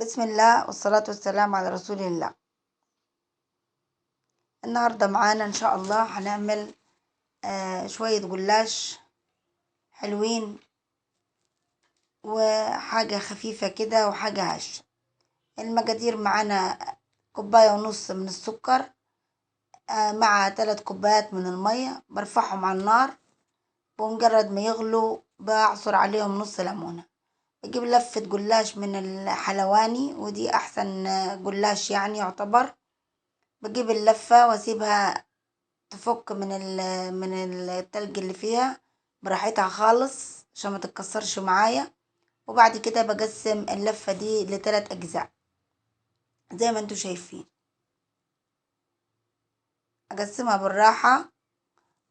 بسم الله والصلاة والسلام على رسول الله. النهاردة معانا إن شاء الله هنعمل شوية جلاش حلوين وحاجة خفيفة كده وحاجة هشة. المقادير معانا كوباية ونص من السكر مع 3 كوبايات من المية، برفعهم على النار ومجرد ما يغلوا بعصر عليهم نص ليمونة. بجيب لفة جلاش من الحلواني ودي أحسن جلاش يعني يعتبر. بجيب اللفة واسيبها تفك من التلج اللي فيها براحتها خالص عشان ما تتكسرش معايا. وبعد كده بقسم اللفة دي ل3 أجزاء زي ما انتوا شايفين. اقسمها بالراحة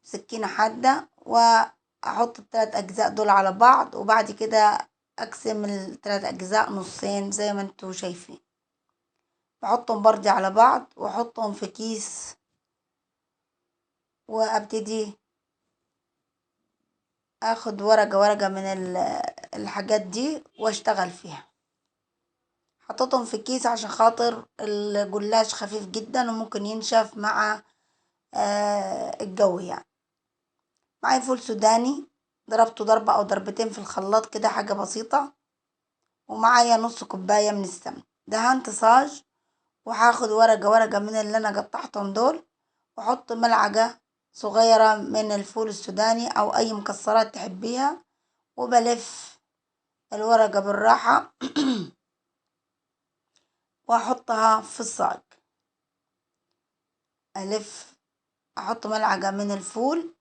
بسكينة حادة واحط ال3 أجزاء دول على بعض، وبعد كده اقسم ال3 أجزاء نصين زي ما انتوا شايفين. بحطهم برضه على بعض واحطهم في كيس وابتدي اخد ورقة من الحاجات دي واشتغل فيها. حطيتهم في كيس عشان خاطر الجلاش خفيف جدا وممكن ينشف مع الجو يعني. معايا فول سوداني ضربته ضربة او ضربتين في الخلاط كده، حاجة بسيطة. ومعايا نص كوباية من السمن. دهنت صاج وهاخد ورقة من اللي انا قطعتهم دول، واحط ملعقة صغيرة من الفول السوداني او اي مكسرات تحبيها، وبلف الورقة بالراحة واحطها في الصاج. احط ملعقة من الفول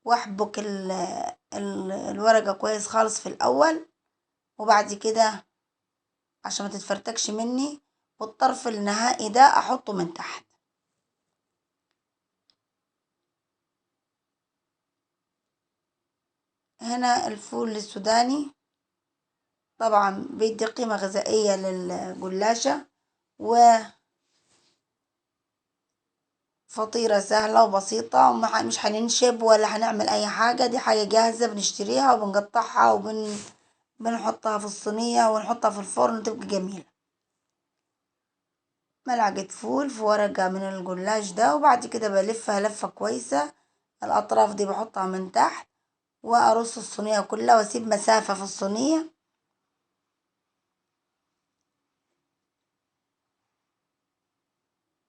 واحبك الورقة كويس خالص في الاول، وبعد كده عشان ما تتفرتكش مني، والطرف النهائي ده احطه من تحت. هنا الفول السوداني طبعا بيدي قيمة غذائية للجلاشة، وفطيرة سهلة وبسيطة ومش هننشب ولا هنعمل اي حاجة. دي حاجة جاهزة بنشتريها وبنقطعها بنحطها في الصينية ونحطها في الفرن تبقى جميلة. ملعقة فول في ورقة من الجلاش ده، وبعد كده بلفها لفة كويسة. الأطراف دي بحطها من تحت وأرص الصينية كلها وأسيب مسافة في الصينية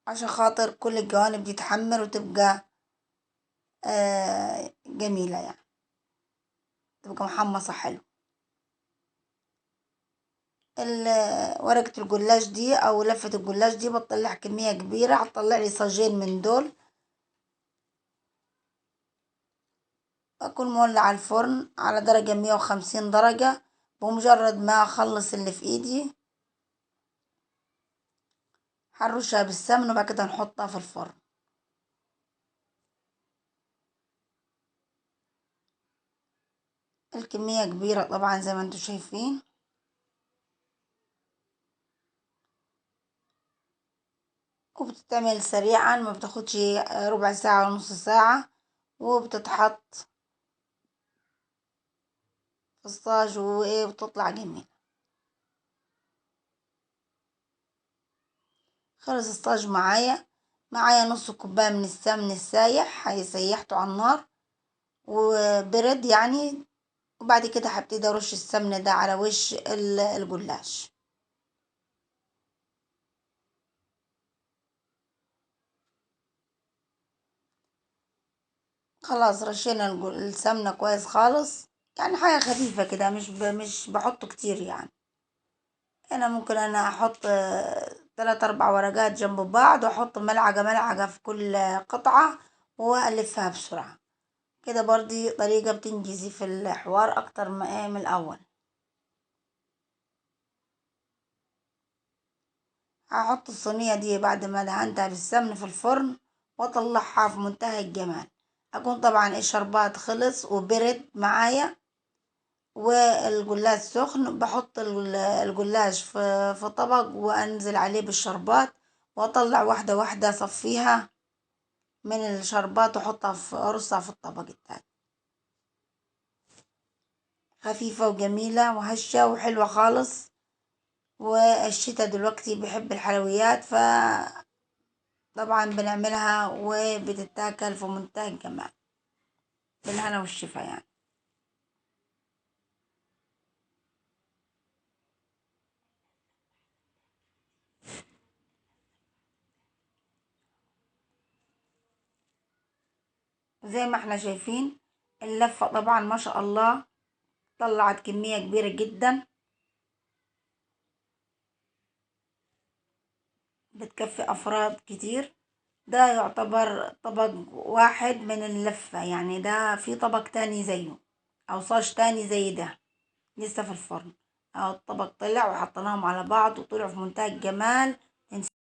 عشان خاطر كل الجوانب دي تحمر وتبقى جميلة يعني، تبقى محمصة حلو. ورقة الجلاش دي أو لفة الجلاش دي بتطلع كمية كبيرة، هتطلع لي صاجين من دول. أكون مولع الفرن على درجة 150 درجة. بمجرد ما أخلص اللي في إيدي هنرشها بالسمن وبعد كده نحطها في الفرن. الكمية كبيرة طبعا زي ما انتوا شايفين، وبتتعمل سريعا، ما بتاخدش ربع ساعة ونص ساعة، وبتتحط في الصاج وايه وتطلع جميلة. خلص الصاج معايا نص كوباية من السمن السايح، سيحته على النار وبرد يعني. وبعد كده هبتدي ارش السمن ده على وش الجلاش. خلاص رشينا السمنة كويس خالص، يعني حاجة خفيفة كده، مش بحطه كتير يعني. هنا ممكن انا احط 3 4 ورقات جنب بعض، واحط ملعقة في كل قطعة والفها بسرعة كده. برضي طريقة بتنجزي في الحوار اكتر ما ايه من الاول. هحط الصينية دي بعد ما دهنتها بالسمن في الفرن واطلعها في منتهى الجمال. اكون طبعا الشربات خلص وبرد معايا والجلاش سخن. بحط الجلاش في طبق وانزل عليه بالشربات، واطلع واحدة واحدة اصفيها من الشربات واحطها ارصها في الطبق التاني. خفيفة وجميلة وهشة وحلوة خالص، والشتا دلوقتي بيحب الحلويات، طبعا بنعملها وبتتاكل في منتهى الجمال، بالهنا والشفا يعني. زي ما احنا شايفين اللفة طبعا ما شاء الله طلعت كمية كبيرة جدا، بتكفي أفراد كتير. ده يعتبر طبق واحد من اللفة، يعني ده في طبق تاني زيه أو صاج تاني زي ده لسه في الفرن. أهو الطبق طلع وحطيناهم على بعض وطلعوا في منتهى الجمال.